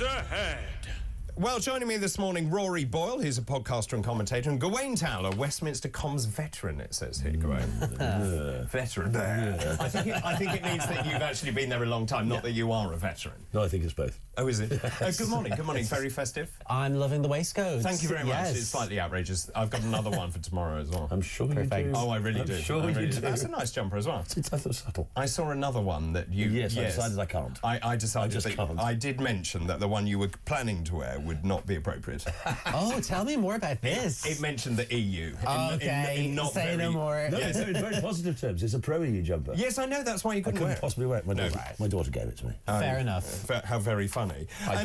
News ahead. Well, joining me this morning, Rory Boyle, who's a podcaster and commentator, and Gawain Towler, Westminster comms veteran, it says here, Gawain. Veteran. I think it means that you've actually been there a long time, not that you are a veteran. No, I think it's both. Oh, is it? Good morning. Good morning. Very festive. I'm loving the waistcoat. Thank you very much. It's slightly outrageous. I've got another one for tomorrow as well. I'm sure you do. Oh, I really do. Sure you do. That's a nice jumper as well. It's subtle. I saw another one that you... Yes, I decided I can't. I decided I just can't. I did mention that the one you were planning to wear would not be appropriate. Oh, tell me more about this. It mentioned the EU. Okay, not say no more. No, it's in very positive terms. It's a pro-EU jumper. Yes, I know. That's why you couldn't wear it. Possibly wear it. My daughter gave it to me. Fair enough. How very funny.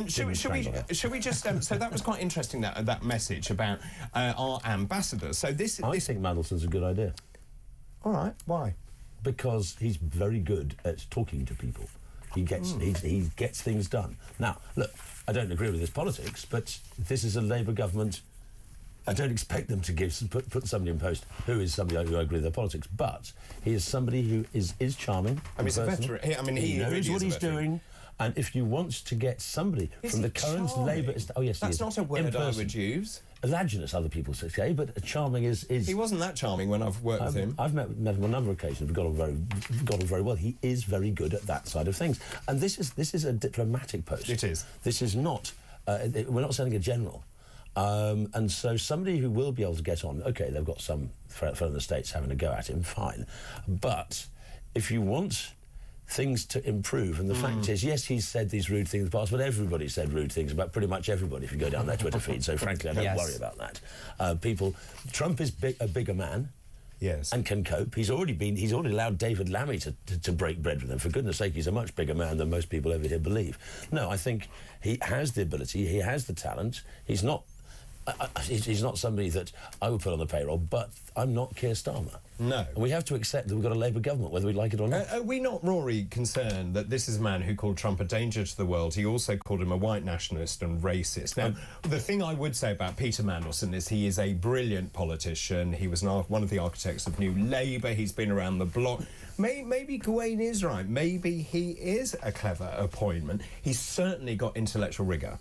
Should we just... so that was quite interesting, that message about our ambassador. So this... I think Mandelson's a good idea. All right. Why? Because he's very good at talking to people. He gets things done. Now, look, I don't agree with his politics, but this is a Labour government. I don't expect them to put somebody in post who is somebody who I agree with their politics, but he is somebody who is charming. I mean, he's a veteran. He knows really what he's doing. And if you want to get somebody from the current Labour... Oh, yes, that's not a word I would use. Alloginous, other people say, but charming is... He wasn't that charming when I've worked with him. I've met him on a number of occasions. We've got on very well. He is very good at that side of things. And this is a diplomatic post. It is. This is not... we're not sending a general. And so somebody who will be able to get on, OK, they've got some fellow in the States having a go at him, fine. But if you want things to improve, and the fact is, yes, he's said these rude things in the past, but everybody said rude things about pretty much everybody if you go down their Twitter feed, so frankly I don't worry about that. Trump is a bigger man, yes, and can cope. He's already allowed David Lammy to break bread with him. For goodness sake, he's a much bigger man than most people over here believe. No, I think he has the ability, he has the talent. He's not somebody that I would put on the payroll, but I'm not Keir Starmer. No. And we have to accept that we've got a Labour government, whether we like it or not. Are we not, Rory, concerned that this is a man who called Trump a danger to the world? He also called him a white nationalist and racist. Now, the thing I would say about Peter Mandelson is he is a brilliant politician. He was one of the architects of New Labour. He's been around the block. Maybe Gawain is right. Maybe he is a clever appointment. He's certainly got intellectual rigour.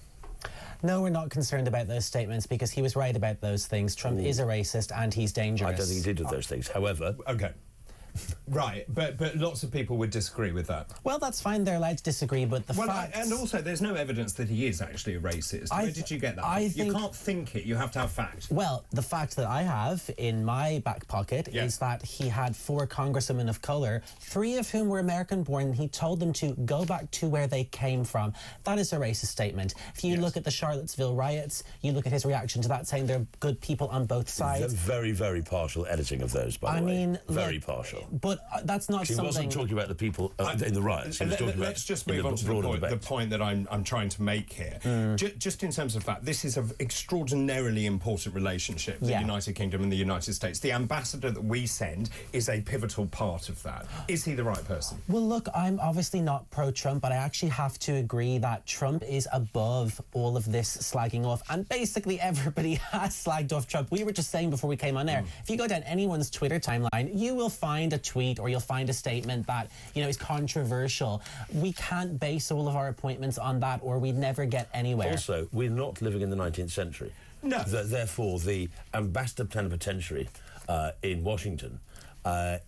No, we're not concerned about those statements because he was right about those things. Trump is a racist and he's dangerous. I don't think he did with those things. However... OK. Right, but lots of people would disagree with that. Well, that's fine. They're allowed to disagree, but the facts... And also, there's no evidence that he is actually a racist. Where did you get that? You can't think it. You have to have fact. Well, the fact that I have in my back pocket is that he had 4 congressmen of colour, 3 of whom were American-born, and he told them to go back to where they came from. That is a racist statement. If you look at the Charlottesville riots, you look at his reaction to that, saying they're good people on both sides. Very, very partial editing of those, by the way. I mean, very partial. But that's not something... He wasn't talking about the people in the riots. He was talking about... Let's just move on to the point that I'm trying to make here. Just in terms of fact, this is an extraordinarily important relationship, the United Kingdom and the United States. The ambassador that we send is a pivotal part of that. Is he the right person? Well, look, I'm obviously not pro-Trump, but I actually have to agree that Trump is above all of this slagging off. And basically everybody has slagged off Trump. We were just saying before we came on air, if you go down anyone's Twitter timeline, you will find a tweet or you'll find a statement that, is controversial. We can't base all of our appointments on that or we'd never get anywhere. Also, we're not living in the 19th century. No. Therefore, the ambassador plenipotentiary in Washington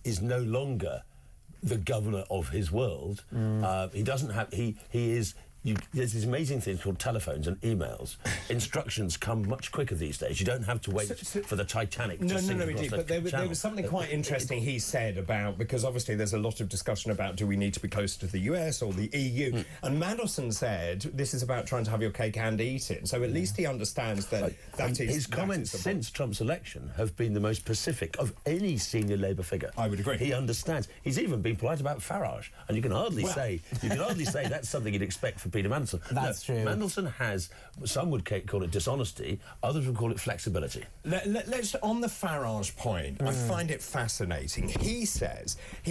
is no longer the governor of his world. He doesn't have... He is... there's these amazing things called telephones and emails. Instructions come much quicker these days. You don't have to wait for the Titanic to sink across the but there was something quite interesting he said about, because obviously there's a lot of discussion about do we need to be closer to the US or the EU, and Mandelson said this is about trying to have your cake and eat it. So at least he understands that his comments since Trump's election have been the most pacific of any senior Labour figure. I would agree. He understands. He's even been polite about Farage, and you can hardly say that's something you'd expect from Peter Mandelson. That's true. Mandelson has, some would call it dishonesty, others would call it flexibility. Let's, on the Farage point, I find it fascinating. He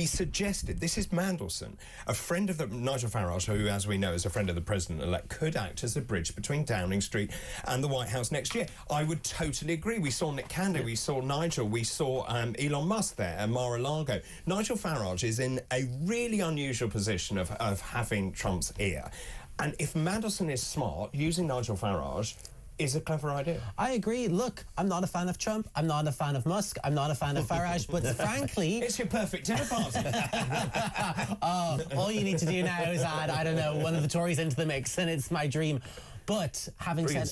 suggested, this is Mandelson, a friend of Nigel Farage, who, as we know, is a friend of the President-elect, could act as a bridge between Downing Street and the White House next year. I would totally agree. We saw Nick Candy, we saw Nigel, we saw Elon Musk there and Mar-a-Lago. Nigel Farage is in a really unusual position of having Trump's ear. And if Mandelson is smart, using Nigel Farage is a clever idea. I agree. Look, I'm not a fan of Trump. I'm not a fan of Musk. I'm not a fan of Farage. But frankly... It's your perfect dinner party. All you need to do now is add, I don't know, one of the Tories into the mix, and it's my dream. But having said...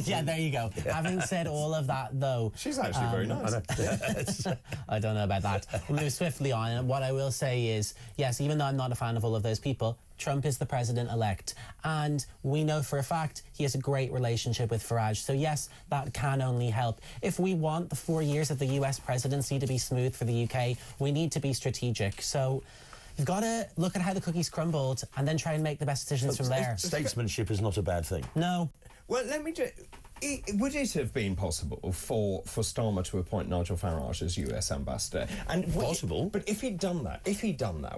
yeah, there you go. Having said all of that, though... She's actually very nice. I don't know about that. We'll move swiftly on. And what I will say is, yes, even though I'm not a fan of all of those people, Trump is the president-elect. And we know for a fact he has a great relationship with Farage. So, yes, that can only help. If we want the 4 years of the US presidency to be smooth for the UK, we need to be strategic. So... you've got to look at how the cookies crumbled and then try and make the best decisions from there. Statesmanship is not a bad thing. No. Well, let me just... would it have been possible for Starmer to appoint Nigel Farage as US ambassador? And possible. But if he'd done that,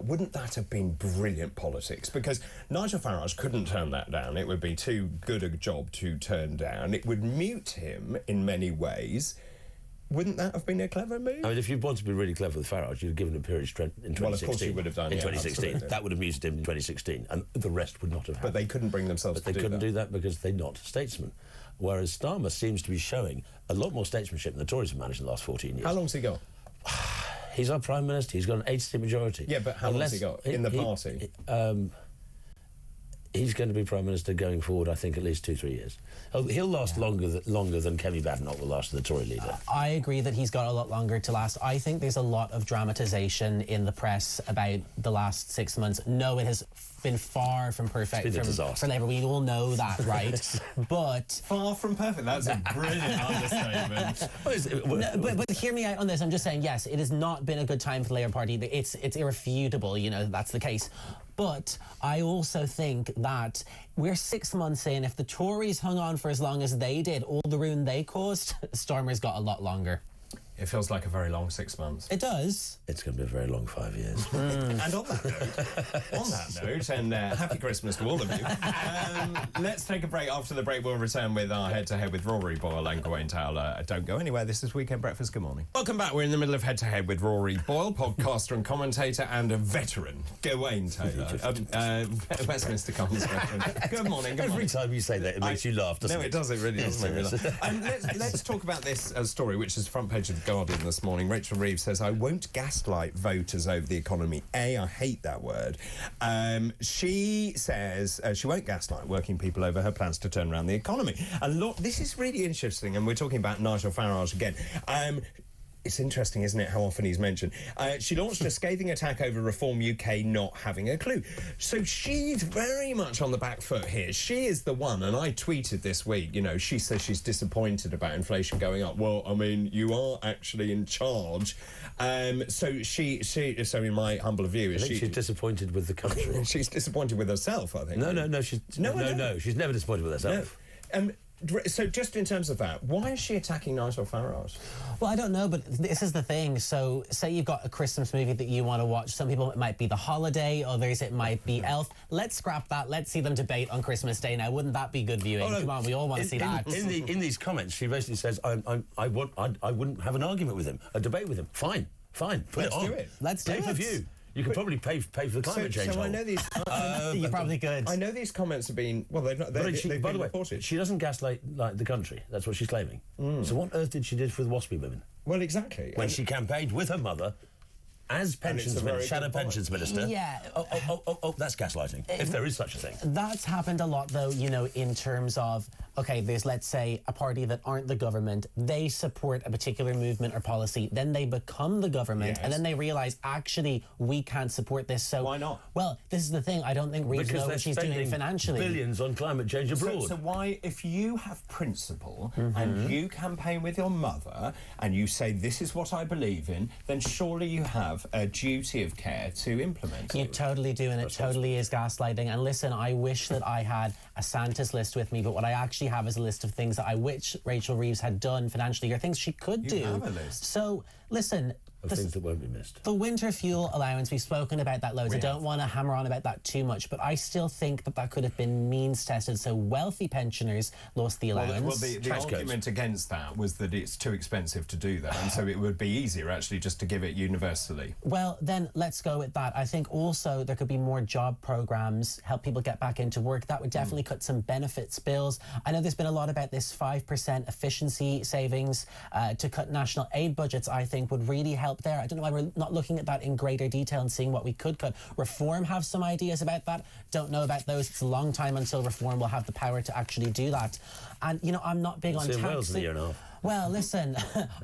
wouldn't that have been brilliant politics? Because Nigel Farage couldn't turn that down. It would be too good a job to turn down. It would mute him in many ways. Wouldn't that have been a clever move? I mean, if you want to be really clever with Farage, you'd given him a peerage in 2016. Well, of course you would have done, in yeah, 2016. absolutely. That would have muted him in 2016, and the rest would not have happened. But they couldn't bring themselves to do that. They couldn't do that because they're not statesmen. Whereas Starmer seems to be showing a lot more statesmanship than the Tories have managed in the last 14 years. How long's he got? He's our Prime Minister. He's got an 8-seat majority. Yeah, but how long's he got in the party? He's going to be Prime Minister going forward, I think, at least 2-3 years. Oh, he'll last longer than Kemi Badenoch will last as the Tory leader. I agree that he's got a lot longer to last. I think there's a lot of dramatisation in the press about the last 6 months. No, it has been far from perfect for Labour. We all know that, right? But... far from perfect. That's a brilliant understatement. No, but hear me out on this. I'm just saying, yes, it has not been a good time for the Labour Party. It's irrefutable, you know, that's the case. But I also think that we're 6 months in. If the Tories hung on for as long as they did, all the ruin they caused, Starmer's got a lot longer. It feels like a very long 6 months. It does. It's going to be a very long 5 years. And on that note, and happy Christmas to all of you. Let's take a break. After the break, we'll return with our head-to-head with Rory Boyle and Gawain Towler. Don't go anywhere. This is Weekend Breakfast. Good morning. Welcome back. We're in the middle of head-to-head with Rory Boyle, podcaster and commentator, and a veteran, Gawain Towler, Westminster Commons veteran. Good morning. Good Every morning. time you say that, it makes you laugh, doesn't it? No, it does. It really does make me laugh. Let's talk about this story, which is front page of The Guardian this morning. Rachel Reeves says, I won't gaslight voters over the economy. I hate that word. She says she won't gaslight working people over her plans to turn around the economy. This is really interesting, and we're talking about Nigel Farage again. It's interesting, isn't it, how often he's mentioned. She launched a scathing attack over Reform UK not having a clue. So she's very much on the back foot here. She is the one, and I tweeted this week, you know, she says she's disappointed about inflation going up. Well, I mean, you are actually in charge. So in my humble view, I think she's disappointed with the country. She's disappointed with herself, I think. No, she's never disappointed with herself. No. So just in terms of that, why is she attacking Nigel Farage? Well, I don't know, but this is the thing. So say you've got a Christmas movie that you want to watch. Some people, it might be The Holiday, others it might be Elf. Let's scrap that. Let's see them debate on Christmas Day now. Wouldn't that be good viewing? Oh, no. Come on, we all want to see that. In these comments, she basically says, I wouldn't have an argument with him, a debate with him. Fine. Put it on. Do it. Let's do it. For view. You could probably pay for the climate change. So I know these. You probably could. I know these comments have been. Well, they've not. They've by been the way, reported. she doesn't gaslight the country. That's what she's claiming. So what on earth did she do for the WASPy women? Well, exactly. When she campaigned with her mother as shadow pensions minister. Yeah. Oh, that's gaslighting, if there is such a thing. That's happened a lot, though, you know, in terms of, OK, there's, let's say, a party that aren't the government. They support a particular movement or policy. Then they become the government. Yes. And then they realise, actually, we can't support this. So why not? Well, this is the thing. I don't think Reeves knows what she's doing financially. Billions on climate change abroad. So why, if you have principle and you campaign with your mother and you say, this is what I believe in, then surely you have a duty of care to implement it. You totally do, and it totally is gaslighting. And listen, I wish that I had a Santa's list with me, but what I actually have is a list of things that I wish Rachel Reeves had done financially, or things she could do. You have a list. So, listen, of things that won't be missed. The winter fuel allowance, we've spoken about that loads. I don't want to hammer on about that too much, but I still think that could have been means tested. So wealthy pensioners lost the allowance. Well, the argument against that was that it's too expensive to do that, and so it would be easier actually just to give it universally. Well, then let's go with that. I think also there could be more job programs, help people get back into work. That would definitely cut some benefits bills. I know there's been a lot about this 5% efficiency savings to cut national aid budgets. I think would really help there. I don't know why we're not looking at that in greater detail and seeing what we could cut. Reform have some ideas about that. Don't know about those. It's a long time until Reform will have the power to actually do that. And, you know, I'm not big on taxes. Well, listen,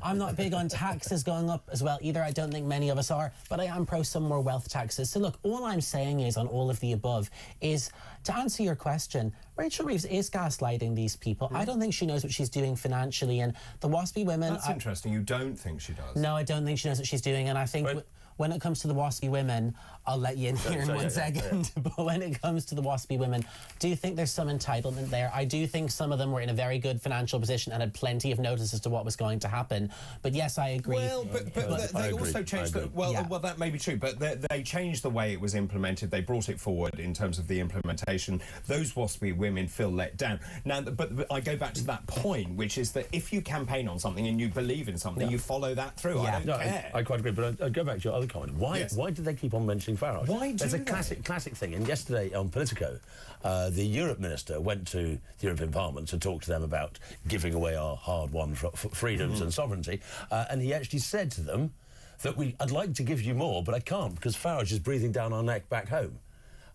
I'm not big on taxes going up as well either. I don't think many of us are, but I am pro some more wealth taxes. So look, all I'm saying is on all of the above is, to answer your question, Rachel Reeves is gaslighting these people. I don't think she knows what she's doing financially, and the WASPy women... That's interesting. You don't think she does? No, I don't think she knows what she's doing, and I think... When it comes to the WASPy women, I'll let you in here in one second, but when it comes to the WASPy women, do you think there's some entitlement there? I do think some of them were in a very good financial position and had plenty of notice as to what was going to happen. But yes, I agree. Well, but they also changed the... Well, that may be true, but they changed the way it was implemented. They brought it forward in terms of the implementation. Those WASPy women feel let down. Now, but I go back to that point, which is that if you campaign on something and you believe in something, you follow that through. I don't care. I quite agree, but I'll go back to your other comment. Why do they keep on mentioning Farage? Why do There's a classic thing. And yesterday on Politico, the Europe Minister went to the European Parliament to talk to them about giving away our hard-won freedoms and sovereignty, and he actually said to them that I'd like to give you more, but I can't because Farage is breathing down our neck back home.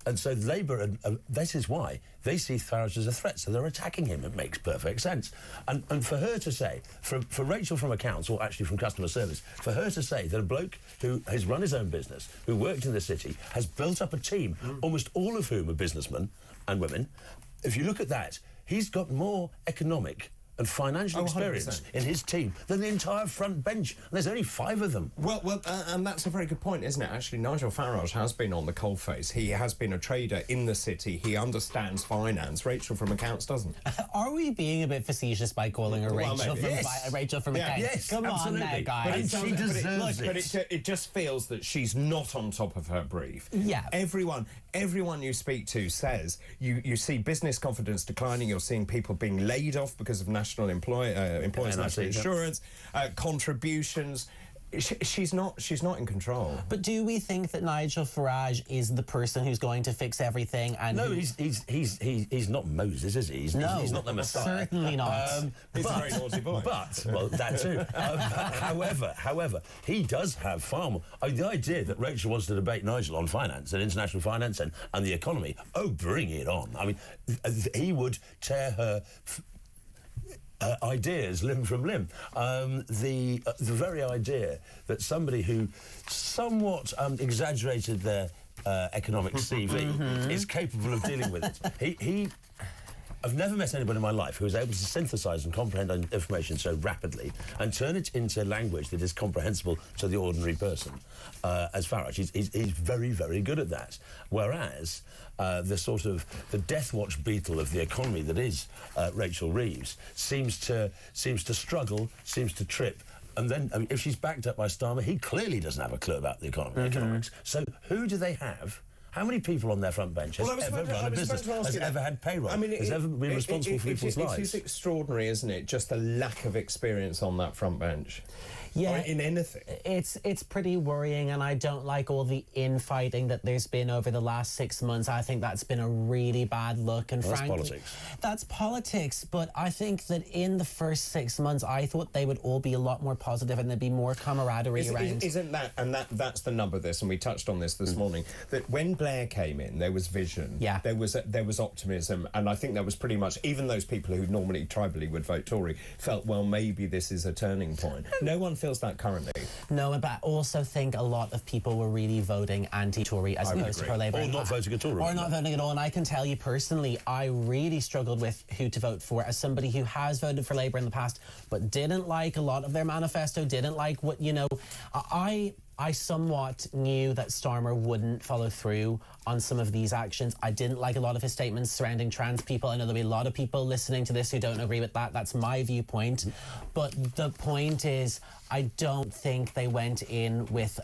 And so Labour, this is why, they see Farage as a threat, so they're attacking him. It makes perfect sense. And for her to say, for Rachel from accounts, or actually from customer service, for her to say that a bloke who has run his own business, who worked in the city, has built up a team, almost all of whom are businessmen and women, if you look at that, he's got more economic and financial experience 100%. in his team than the entire front bench. And there's only 5 of them. Well, and that's a very good point, isn't it? Actually, Nigel Farage has been on the coalface. He has been a trader in the city. He understands finance. Rachel from accounts doesn't. Are we being a bit facetious by calling her Rachel from accounts? Yes, come absolutely. on now, guys. But she deserves it. It just feels that she's not on top of her brief. Yeah. Everyone you speak to says you see business confidence declining. You're seeing people being laid off because of national employers' national insurance, contributions. She's not in control. But do we think that Nigel Farage is the person who's going to fix everything? And no, he's not Moses, is he? He's not the Messiah. Certainly not. He's a very naughty boy. But well, that too. However, he does have far more. The idea that Rachel wants to debate Nigel on finance and international finance and the economy. Oh, bring it on! I mean, he would tear her ideas limb from limb. The very idea that somebody who somewhat exaggerated their economic CV is capable of dealing with it. I've never met anybody in my life who is able to synthesise and comprehend information so rapidly and turn it into language that is comprehensible to the ordinary person as Farage. He's very, very good at that. Whereas the death watch beetle of the economy that is Rachel Reeves seems to struggle, seems to trip. And then, I mean, if she's backed up by Starmer, he clearly doesn't have a clue about the economics. So who do they have? How many people on their front bench has ever run a business, has ever had payroll, has ever been responsible for people's lives? It is extraordinary, isn't it? Just the lack of experience on that front bench. Yeah, or in anything. It's pretty worrying, and I don't like all the infighting that there's been over the last 6 months. I think that's been a really bad look, and frankly, that's politics. That's politics. But I think that in the first 6 months, I thought they would all be a lot more positive, and there'd be more camaraderie around. Isn't that? And that's the nub of this, and we touched on this morning. That when Blair came in, there was vision. Yeah. There was optimism, and I think that was pretty much even those people who normally tribally would vote Tory felt, well, maybe this is a turning point. No one feels that currently. No, but I also think a lot of people were really voting anti-Tory as opposed to pro-Labour. Or not voting at all. Or not voting at all. And I can tell you personally, I really struggled with who to vote for as somebody who has voted for Labour in the past, but didn't like a lot of their manifesto, didn't like what, I somewhat knew that Starmer wouldn't follow through on some of these actions. I didn't like a lot of his statements surrounding trans people. I know there'll be a lot of people listening to this who don't agree with that. That's my viewpoint. But the point is, I don't think they went in with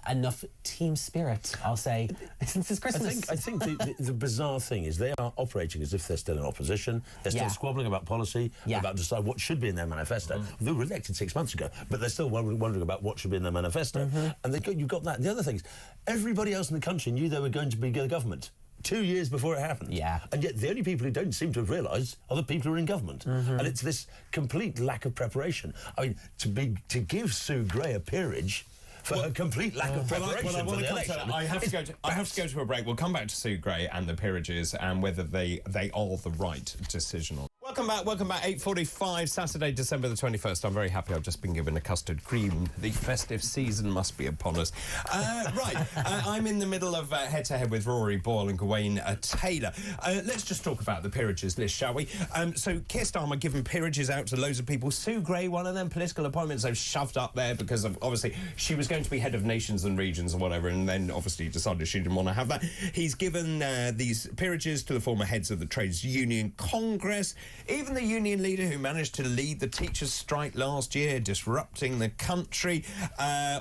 enough team spirit, I'll say. Since it's Christmas. I think the bizarre thing is they are operating as if they're still in opposition. They're still squabbling about policy, about decide what should be in their manifesto. They were elected 6 months ago, but they're still wondering about what should be in their manifesto. And you've got that. And the other thing is, everybody else in the country knew they were going to be the government 2 years before it happened. Yeah. And yet the only people who don't seem to have realised are the people who are in government. And it's this complete lack of preparation. I mean, to give Sue Gray a peerage for a complete lack of preparation for the election. I have to go to a break. We'll come back to Sue Gray and the peerages and whether they are the right decision on. Welcome back. 8:45, Saturday, December the 21st. I'm very happy I've just been given a custard cream. The festive season must be upon us. I'm in the middle of head-to-head with Rory Boyle and Gawain Towler. Let's just talk about the peerages list, shall we? So Keir Starmer giving peerages out to loads of people. Sue Gray, one of them political appointments they've shoved up there because of, obviously, she was going to be head of nations and regions or whatever, and then obviously decided she didn't want to have that. He's given these peerages to the former heads of the Trades Union Congress. Even the union leader who managed to lead the teachers' strike last year, disrupting the country.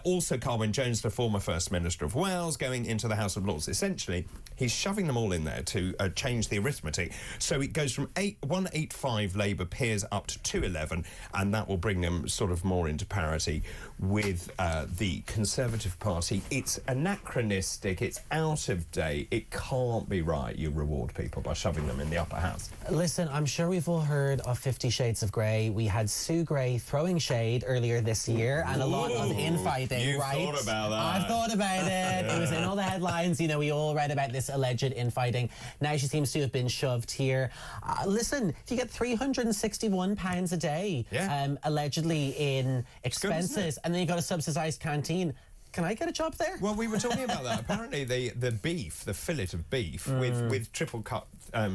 Also Carwyn Jones, the former First Minister of Wales, going into the House of Lords. Essentially, he's shoving them all in there to change the arithmetic. So it goes from 185 Labour peers up to 211, and that will bring them sort of more into parity with the Conservative Party. It's anachronistic, it's out of date, it can't be right you reward people by shoving them in the upper house. Listen, I'm sure we've all heard of 50 Shades of Grey. We had Sue Gray throwing shade earlier this year and a lot of infighting, right? You've thought about that. I've thought about it. It was in all the headlines. You know, we all read about this alleged infighting. Now she seems to have been shoved here. Listen, if you get £361 a day, allegedly in expenses, and then you've got a subsidised canteen, can I get a job there? Well, we were talking about that. Apparently, the beef, the fillet of beef with triple cut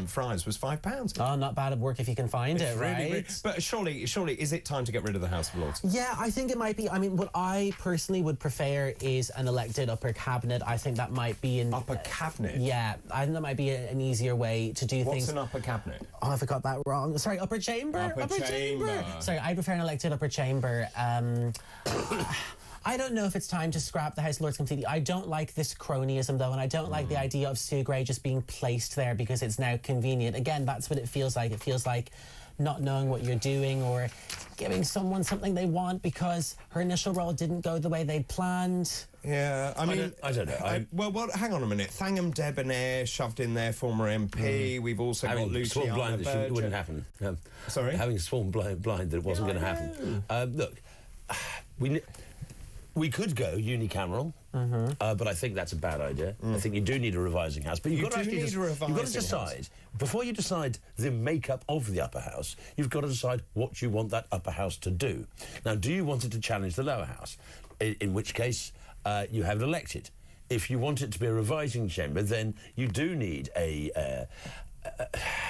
fries was £5. Oh, not bad at work if you can find it, really right? But surely, is it time to get rid of the House of Lords? Yeah, I think it might be. I mean, what I personally would prefer is an elected upper cabinet. I think that might be an... Upper cabinet? Yeah, I think that might be an easier way to do things. What's an upper cabinet? Oh, I got that wrong. Sorry, upper chamber? Upper chamber. Sorry, I prefer an elected upper chamber. I don't know if it's time to scrap the House of Lords completely. I don't like this cronyism, though, and I don't like the idea of Sue Gray just being placed there because it's now convenient. Again, that's what it feels like. It feels like not knowing what you're doing or giving someone something they want because her initial role didn't go the way they'd planned. Yeah, I mean... I don't know. Well, hang on a minute. Thangam Debonair shoved in their former MP. We've also got Luciana sworn blind that it wouldn't happen. Sorry? Having sworn blind that it wasn't going to happen. Look, we could go unicameral, but I think that's a bad idea. I think you do need a revising house. But you've got to decide, before you decide the makeup of the upper house, you've got to decide what you want that upper house to do. Now, do you want it to challenge the lower house? In which case, you have it elected. If you want it to be a revising chamber, then you do need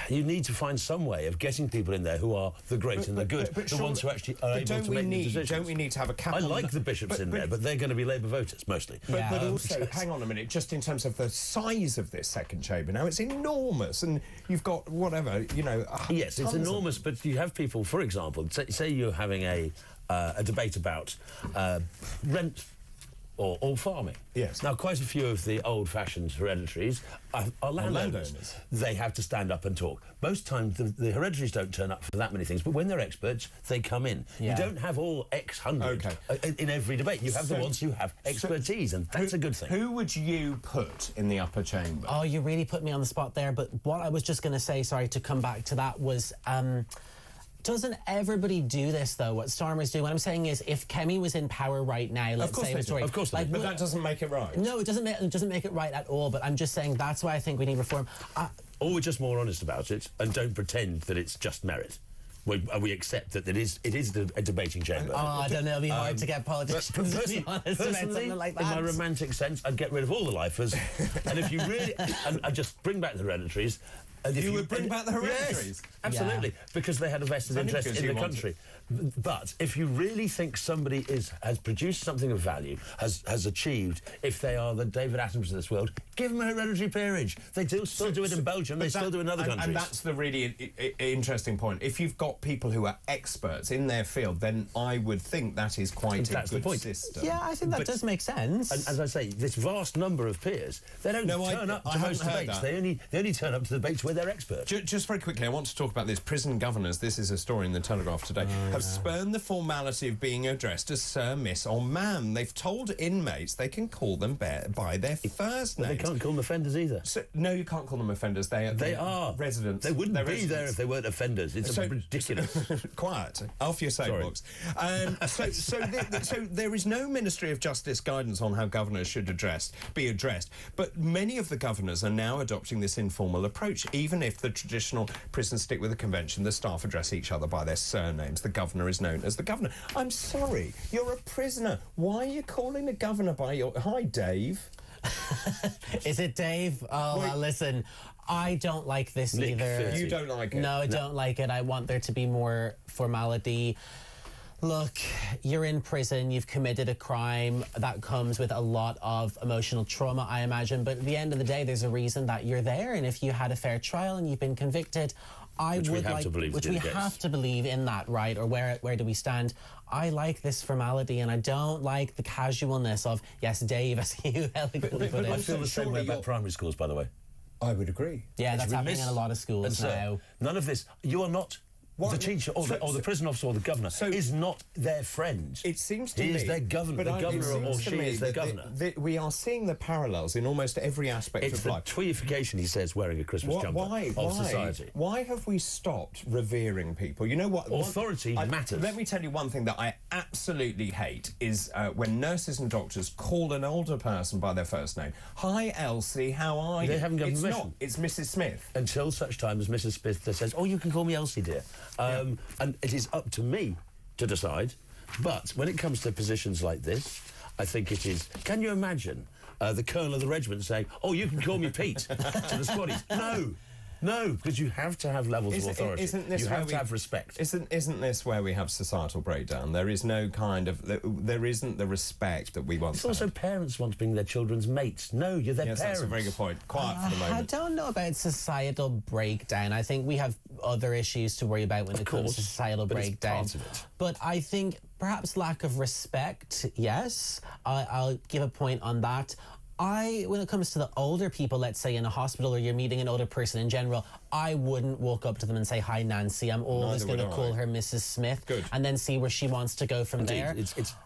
you need to find some way of getting people in there who are the great and the good, the ones who actually are able to make the decisions. Don't we need to have a cap? I like the bishops in there, but they're going to be Labour voters, mostly. But also, hang on a minute, just in terms of the size of this second chamber, now it's enormous, and you've got, whatever, you know... Yes, it's enormous, but you have people, for example, say you're having a debate about rent... Or farming. Yes. Now, quite a few of the old-fashioned hereditaries are landowners. They have to stand up and talk. Most times, the hereditaries don't turn up for that many things, but when they're experts, they come in. Yeah. You don't have all X-hundred in every debate. You have the ones who have expertise, and that's a good thing. Who would you put in the upper chamber? Oh, you really put me on the spot there, but what I was just going to say, sorry, to come back to that was... doesn't everybody do this, though, what Starmer's doing? What I'm saying is, if Kemi was in power right now, let's say... Of course they do. But that doesn't make it right. No, it doesn't make it right at all, but I'm just saying that's why I think we need reform. Or we're just more honest about it and don't pretend that it's just merit. We accept that it is a debating chamber. Oh, I don't know, it'll be hard to get politicians to be honest about something like that. In my romantic sense, I'd get rid of all the lifers, and if you really... and I'd just bring back the hereditaries, And if You would bring back the hereditaries? Yes, absolutely, because they had a vested interest in the country. But if you really think somebody has produced something of value, has achieved, if they are the David Attenboroughs of this world, give them a hereditary peerage. They still do it in Belgium, they still do it in other countries. And that's the really interesting point. If you've got people who are experts in their field, then I would think that is quite a good system. Yeah, I think that does make sense. And as I say, this vast number of peers, they don't turn up to most debates. They only turn up to debates where they're experts. Just very quickly, I want to talk about this. Prison governors, this is a story in the Telegraph today, have spurned the formality of being addressed as Sir, Miss or Ma'am. They've told inmates they can call them by their first names. They can't call them offenders either. So, no, you can't call them offenders. They are residents. They wouldn't be there if they weren't offenders. It's ridiculous. Quiet. Off your soapbox. So there is no Ministry of Justice guidance on how governors should be addressed. But many of the governors are now adopting this informal approach. Even if the traditional prisons stick with the convention, the staff address each other by their surnames. The governor is known as the governor. I'm sorry, you're a prisoner. Why are you calling the governor by your... Hi, Dave. Is it Dave? Oh, well, listen, I don't like this either. You don't like it? No, I don't like it. I want there to be more formality. Look, you're in prison, you've committed a crime. That comes with a lot of emotional trauma, I imagine. But at the end of the day, there's a reason that you're there. And if you had a fair trial and you've been convicted, which we have to believe in that, right? Or where do we stand? I like this formality, and I don't like the casualness of, yes, Dave, as you elegantly put it. I feel the same way about primary schools, by the way. I would agree. Yeah, that's happening in a lot of schools now. None of this. You are not... The teacher or the prison officer or the governor is not their friend. It seems to me... He is their governor. The governor or she is their governor. We are seeing the parallels in almost every aspect of life. It's the tweification, he says, wearing a Christmas jumper of society. Why have we stopped revering people? You know what? Authority matters. Let me tell you one thing that I absolutely hate is when nurses and doctors call an older person by their first name. Hi, Elsie, how are you? They haven't given permission. Not. It's Mrs. Smith. Until such time as Mrs. Smith says, oh, you can call me Elsie, dear. And it is up to me to decide. But when it comes to positions like this, I think it is... Can you imagine the colonel of the regiment saying, oh, you can call me Pete to the squaddies? No, because you have to have levels of authority. You have to have respect. Isn't this where we have societal breakdown? There is no kind of... There isn't the respect that we want. It's also parents want to bring their children's mates. No, you're their parents. That's a very good point. Quiet for the moment. I don't know about societal breakdown. I think we have other issues to worry about when it comes to societal breakdown. It's part of it. But I think perhaps lack of respect, yes. I'll give a point on that. When it comes to the older people, let's say in a hospital or you're meeting an older person in general, I wouldn't walk up to them and say, hi, Nancy. I'm always going to call her Mrs. Smith. Good. And then see where she wants to go from there.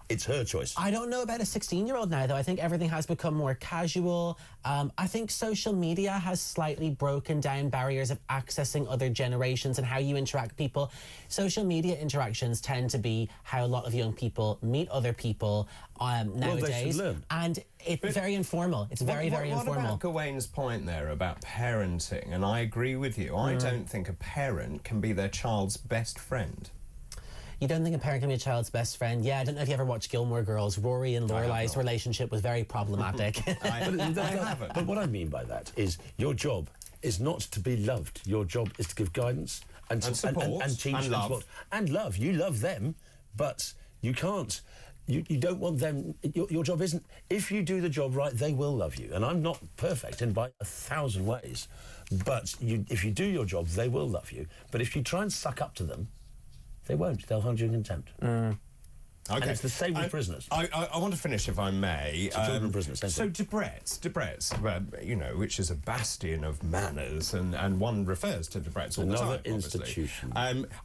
It's her choice. I don't know about a 16-year-old now, though. I think everything has become more casual. I think social media has slightly broken down barriers of accessing other generations and how you interact with people. Social media interactions tend to be how a lot of young people meet other people nowadays. Well, they should learn. And it's very informal. It's very informal. What about Gawain's point there about parenting? And I agree with you. I don't think a parent can be their child's best friend. You don't think a parent can be a child's best friend? Yeah, I don't know if you ever watched Gilmore Girls. Rory and Lorelai's relationship was very problematic. But what I mean by that is your job is not to be loved. Your job is to give guidance and support and teach and love. And love. You love them, but you can't. You don't want them... Your job isn't... If you do the job right, they will love you. And I'm not perfect in by 1,000 ways. But if you do your job, they will love you. But if you try and suck up to them, they won't. They'll hold you in contempt. Okay. And it's the same with prisoners. I want to finish, if I may. Children prisoners. So Debrett's, which is a bastion of manners, and one refers to Debrett's all the time. Another institution.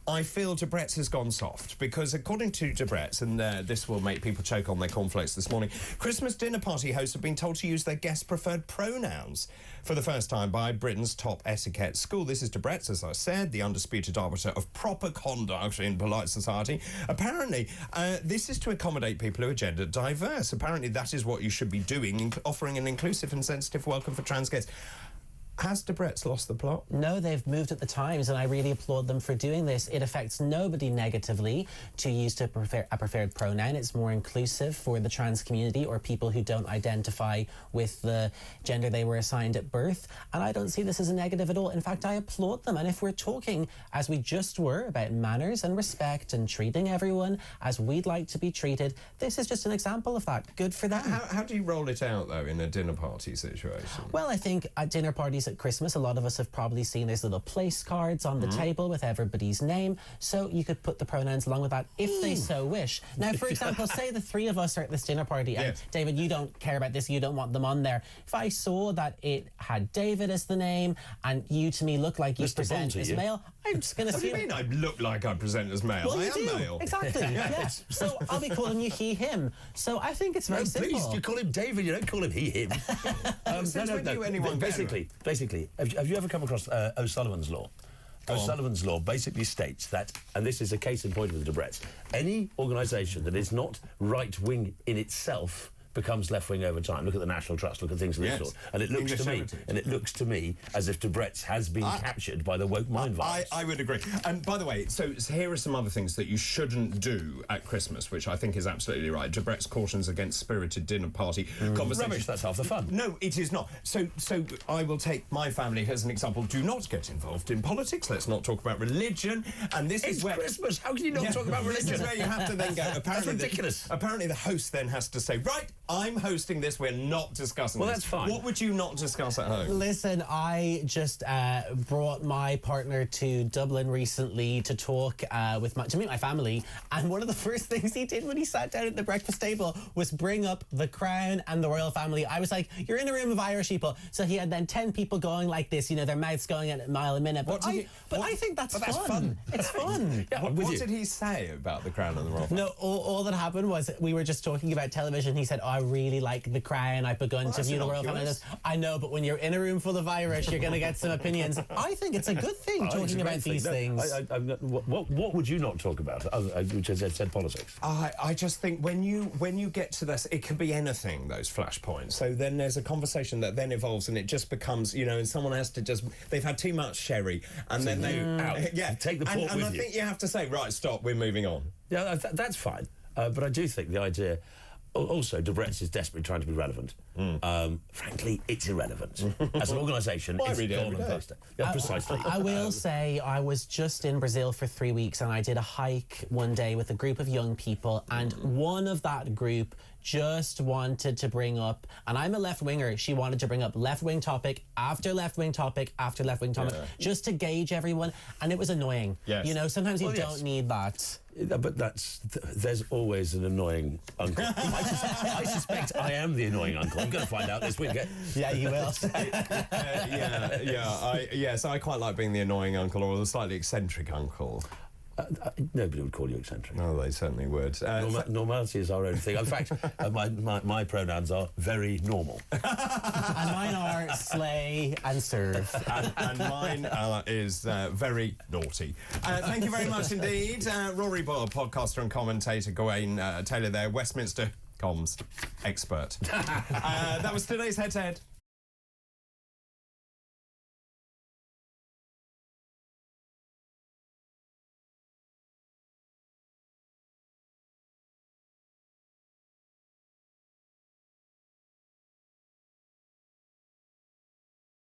I feel Debrett's has gone soft, because according to Debrett's, and this will make people choke on their cornflakes this morning, Christmas dinner party hosts have been told to use their guest preferred pronouns for the first time by Britain's top etiquette school. This is Debrett's, as I said, the undisputed arbiter of proper conduct in polite society. Apparently, this is to accommodate people who are gender diverse. Apparently, that is what you should be doing, offering an inclusive and sensitive welcome for trans guests. Has Debrett's lost the plot? No, they've moved at the times, and I really applaud them for doing this. It affects nobody negatively to use a preferred pronoun. It's more inclusive for the trans community or people who don't identify with the gender they were assigned at birth. And I don't see this as a negative at all. In fact, I applaud them. And if we're talking, as we just were, about manners and respect and treating everyone as we'd like to be treated, this is just an example of that. Good for them. How do you roll it out, though, in a dinner party situation? Well, I think at dinner parties at Christmas, a lot of us have probably seen these little place cards on the table with everybody's name, so you could put the pronouns along with that if they so wish. Now, for example, say the three of us are at this dinner party, and David, you don't care about this, you don't want them on there. If I saw that it had David as the name, and you to me look like you present as male, I'm just going to see... What do you mean I look like I present as male? Well, I am male. Exactly, yes. So I'll be calling you he, him. So I think it's very simple. Please, you call him David, you don't call him he, him. Basically, have you ever come across O'Sullivan's Law? O'Sullivan's Law basically states that, and this is a case in point with the Debretts, any organisation that is not right-wing in itself becomes left-wing over time. Look at the National Trust, look at things of this sort. And it looks to me as if Debrett's has been captured by the woke mind virus. I would agree. And by the way, so here are some other things that you shouldn't do at Christmas, which I think is absolutely right. Debrett's cautions against spirited dinner party conversations. Rubbish, that's half the fun. No, it is not. So I will take my family as an example. Do not get involved in politics. Let's not talk about religion. And this is where... Christmas. How can you not talk about religion? This is where you have to then go. Apparently, that's ridiculous. Apparently the host then has to say, right, I'm hosting this, we're not discussing this. Well, that's fine. What would you not discuss at home? Listen, I just brought my partner to Dublin recently to talk to meet my family, and one of the first things he did when he sat down at the breakfast table was bring up the Crown and the royal family. I was like, you're in a room of Irish people. So he had then 10 people going like this, you know, their mouths going at a mile a minute. But I think that's fun. It's fun. Yeah, what did he say about the Crown and the royal family? No, all that happened was we were just talking about television. He said, I really like the Crown. I've begun to view the royal family. I know, but when you're in a room full of Irish, you're going to get some opinions. I think it's a good thing talking about these things. What would you not talk about, which has said politics? I just think when you get to this, it can be anything, those flashpoints. So then there's a conversation that then evolves and it just becomes, you know, and someone has to just, they've had too much sherry and then they take the port with you. And I think you have to say, right, stop, we're moving on. Yeah, that's fine. But I do think the idea... Also, Debrett's is desperately trying to be relevant. Frankly, it's irrelevant. As an organisation, it's gone and faster. Yeah, precisely. I will say I was just in Brazil for 3 weeks and I did a hike one day with a group of young people, and one of that group just wanted to bring up, and I'm a left-winger, she wanted to bring up left-wing topic after left-wing topic after left-wing topic, just to gauge everyone, and it was annoying. Yes. You know, sometimes you don't need that. But there's always an annoying uncle. I suspect I am the annoying uncle. I'm going to find out this week. Yeah, you will. So I quite like being the annoying uncle or the slightly eccentric uncle. Nobody would call you eccentric. No, they certainly would. Normality is our own thing. In fact, my pronouns are very normal. And mine are slay and serve. And mine is very naughty. Thank you very much indeed. Rory Boyle, podcaster and commentator, Gawain Towler there, Westminster comms expert. That was today's Head to Head.